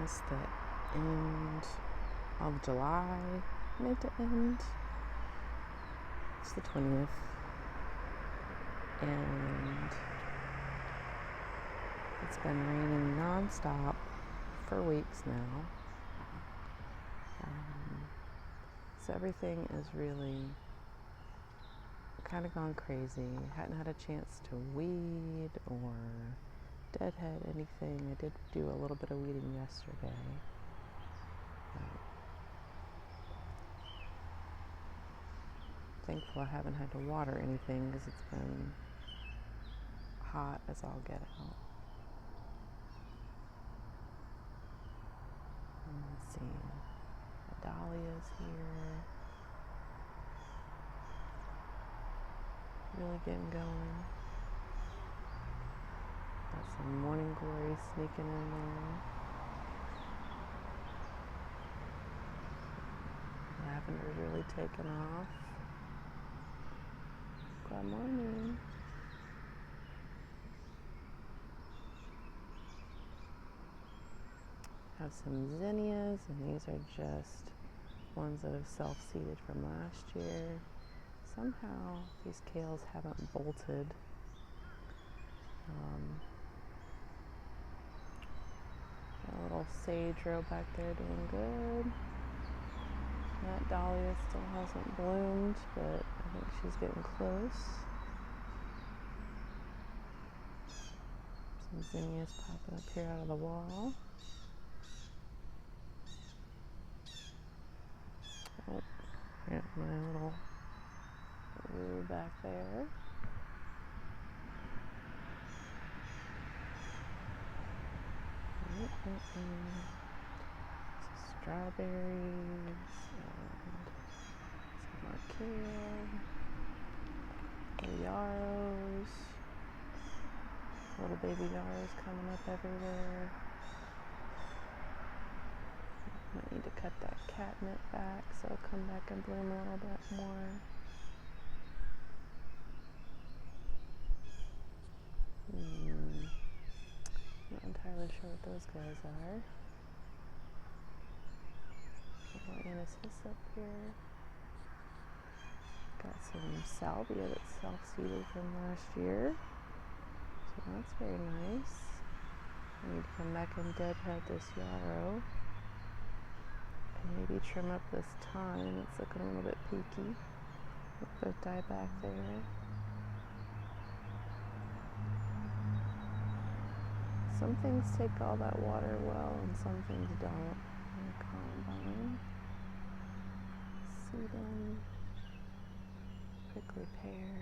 almost the end of July, mid to end. It's the 20th. And it's been raining non-stop for weeks now. So everything is really kind of gone crazy. Hadn't had a chance to weed or deadhead anything. I did do a little bit of weeding yesterday. Thankful I haven't had to water anything because it's been hot as all get out. Let's see. The dahlia's here. Really getting going. Got some morning glory sneaking in there. Lavender's really taken off. Good morning. Have some zinnias, and these are just ones that have self-seeded from last year. Somehow these kales haven't bolted. Got a little sage row back there doing good. That dahlia still hasn't bloomed, but I think she's getting close. Some zinnias popping up here out of the wall. Oh, got my little woo back there. Some strawberries and some more kale, little yarrows, little baby yarrows coming up everywhere. Might need to cut that catnip back so it'll come back and bloom a little bit more. Not entirely sure what those guys are. Little anise hyssop here. Got some salvia that's self-seeded from last year. So that's very nice. I need to come back and deadhead this yarrow. And maybe trim up this thyme. It's looking a little bit peaky. A little bit of dieback there. Some things take all that water well, and some things don't. Columbine, sedum, prickly pear.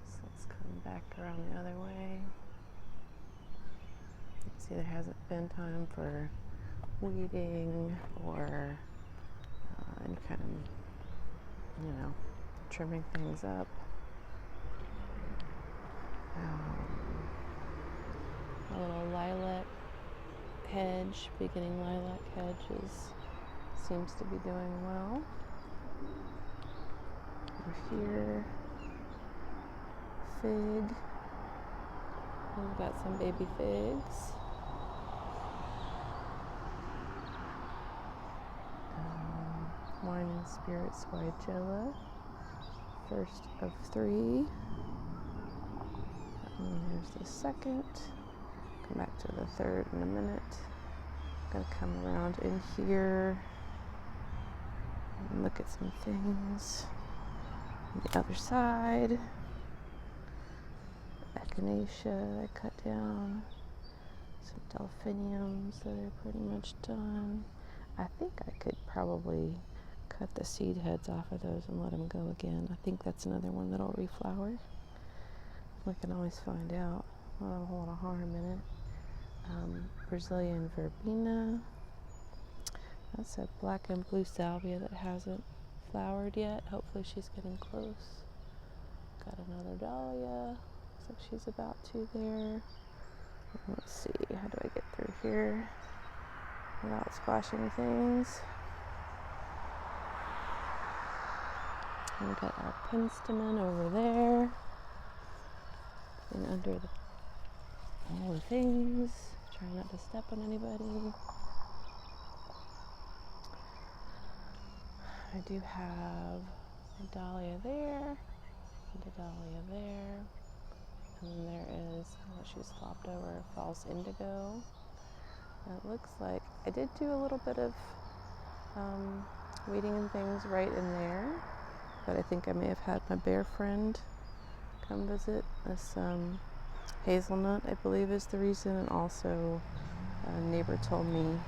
So let's come back around the other way. See, there hasn't been time for weeding or any kind of, trimming things up. A little lilac hedge, beginning lilac hedge seems to be doing well. Over here, fig. We've got some baby figs. Wine and Spirits Weigela, first of 3. And there's the second. Come back to the third in a minute. I'm gonna come around in here and look at some things on the other side. Echinacea I cut down. Some delphiniums that are pretty much done. I think I could probably cut the seed heads off of those and let them go again. I think that's another one that'll reflower. We can always find out. Not a whole lot of harm in it. Brazilian verbena. That's a black and blue salvia that hasn't flowered yet. Hopefully she's getting close. Got another dahlia. Looks like she's about to there. Let's see, how do I get through here without squashing things? And we got our penstemon over there. And under all the things. Trying not to step on anybody. I do have a dahlia there, and a dahlia there, and then there is what she's flopped over, false indigo. And it looks like I did do a little bit of weeding and things right in there, but I think I may have had my bear friend come visit. This hazelnut, I believe, is the reason, and also a neighbor told me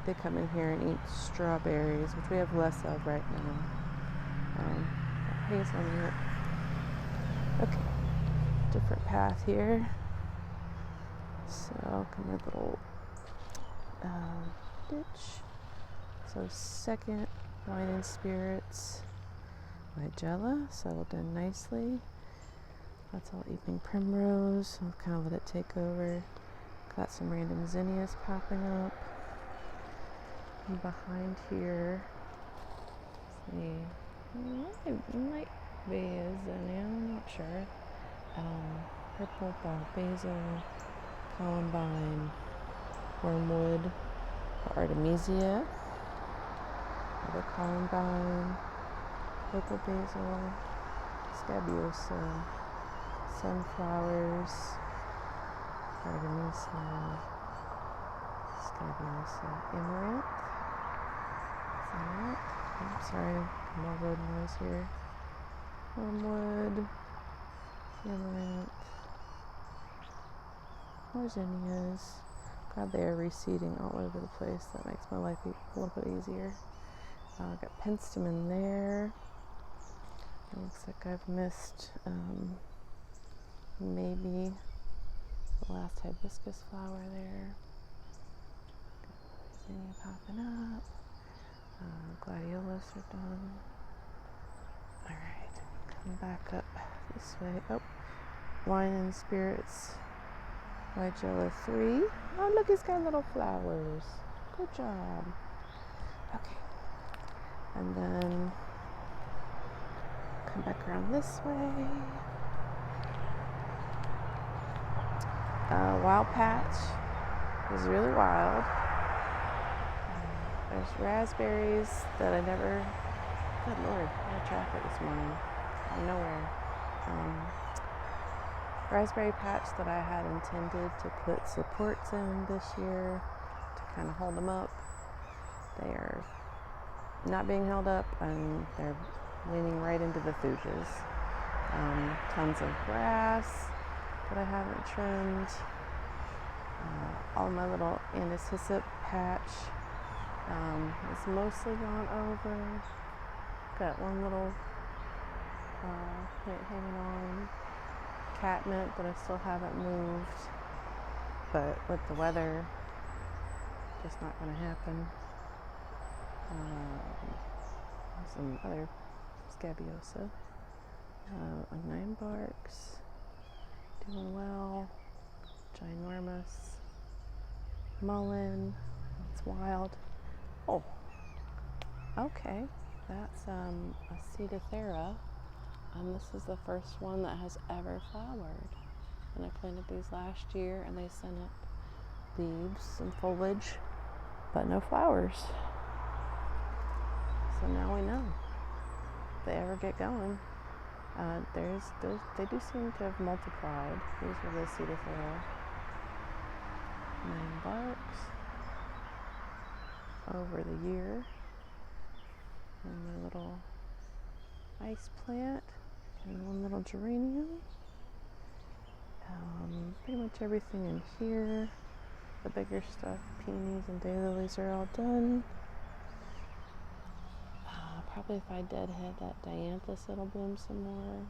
they come in here and eat strawberries, which we have less of right now. Hazelnut. Okay, different path here. So, come a little ditch. So, second wine and spirits. Nigella settled in nicely. That's all evening primrose. I'll kind of let it take over. Got some random zinnias popping up. And behind here, it might be a zinnia, I'm not sure. Purple ball basil, columbine, wormwood, artemisia, other columbine, purple basil, scabiosa, sunflowers, artemisia, scabiosa, amaranth. I'm sorry, more road noise here. Wormwood, amaranth, more zinnias. God, they are reseeding all over the place. That makes my life a little bit easier. Got penstemon there. It looks like I've missed maybe the last hibiscus flower there. Got zinnia popping up. Gladiolas are done. Alright, come back up this way. Oh, wine and spirits. Nigella 3. Oh, look, it's got little flowers. Good job. Okay. And then come back around this way. Wild patch is really wild. There's raspberries that I never, good Lord, I had traffic this morning, out of nowhere. Raspberry patch that I had intended to put supports in this year to kind of hold them up. They are not being held up, and they're leaning right into the thujas. Tons of grass that I haven't trimmed. All my little antishyssop patch it's mostly gone over. Got one little plant hanging on. Catmint that I still haven't moved, but with the weather, just not going to happen. Some other scabiosa. 9 barks, doing well. Ginormous. Mullein, it's wild. Oh, okay, that's a Cedothera, and this is the first one that has ever flowered. And I planted these last year, and they sent up leaves and foliage, but no flowers. So now we know if they ever get going. They do seem to have multiplied. These are the Cedothera. 9 barks over the year. And my little ice plant and one little geranium. Pretty much everything in here. The bigger stuff, peonies and daylilies, are all done. Probably if I deadhead that dianthus, it'll bloom some more.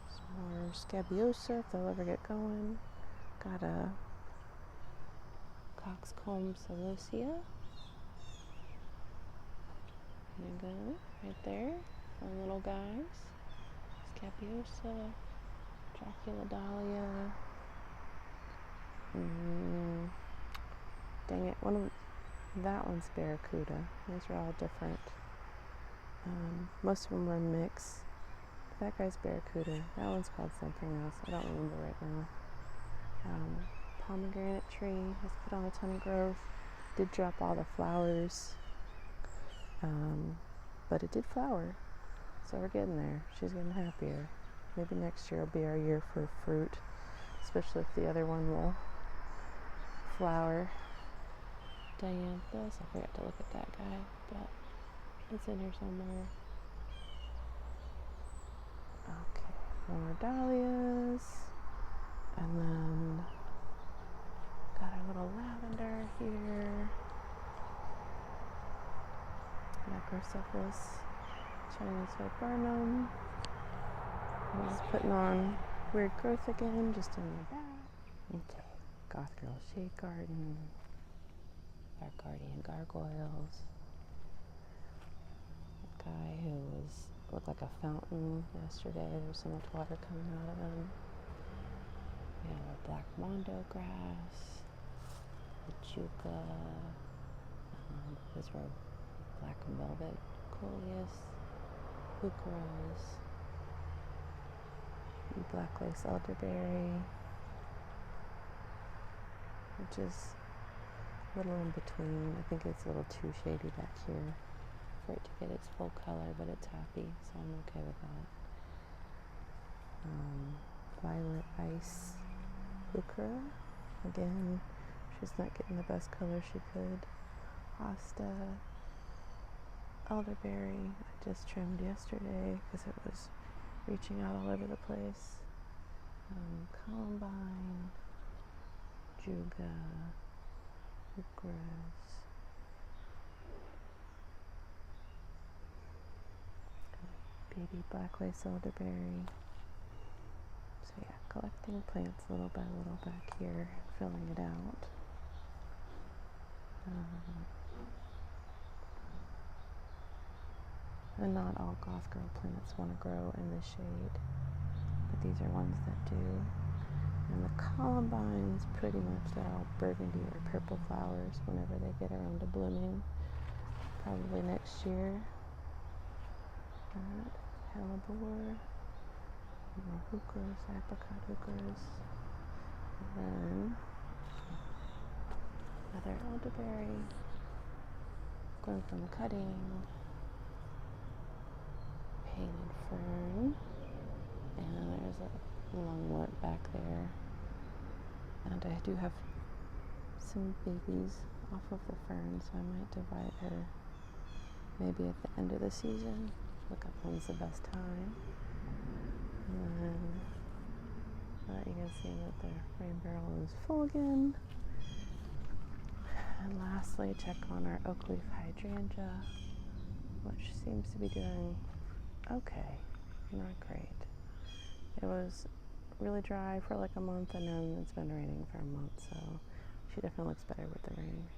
Some more scabiosa, if they'll ever get going. Got a coxcomb celosia. There you go, right there. Fun little guys. Scabiosa, Dracula dahlia. Dang it, that one's barracuda. These are all different. Most of them are mixed. That guy's barracuda. That one's called something else. I don't remember right now. pomegranate tree has put on a ton of growth. Did drop all the flowers, but it did flower, so we're getting there. She's getting happier. Maybe next year will be our year for fruit, especially if the other one will flower. Dianthus, I forgot to look at that guy, but it's in here somewhere. Okay, more dahlias, and then got our little lavender here. Macrocephalus, Chinese viburnum. He's putting on weird growth again, just in the back. Okay, Goth Grrl Shade Garden, our guardian gargoyles. A guy who looked like a fountain yesterday. There was so much water coming out of him. We have a black mondo grass, the juca, those were black velvet coleus, heucheras, black lace elderberry, which is a little in between. I think it's a little too shady back here for it to get its full color, but it's happy, so I'm okay with that. Violet ice heuchera. Again, she's not getting the best color she could. Hosta, elderberry, I just trimmed yesterday because it was reaching out all over the place. Columbine, juga, heucheras, baby black lace elderberry. So yeah, collecting plants little by little back here, filling it out. And not all Goth Grrl plants want to grow in the shade, but these are ones that do. And the columbines, pretty much they're all burgundy or purple flowers whenever they get around to blooming, probably next year. Hellebore, more heucheras, apricot heucheras, and then another elderberry, grown from a cutting, painted fern, and there's a lungwort back there. And I do have some babies off of the fern, so I might divide her maybe at the end of the season. Look up when's the best time. And then you can see that the rain barrel is full again. And lastly, check on our oak leaf hydrangea, which seems to be doing okay, not great. It was really dry for like a month, and then it's been raining for a month, so she definitely looks better with the rain.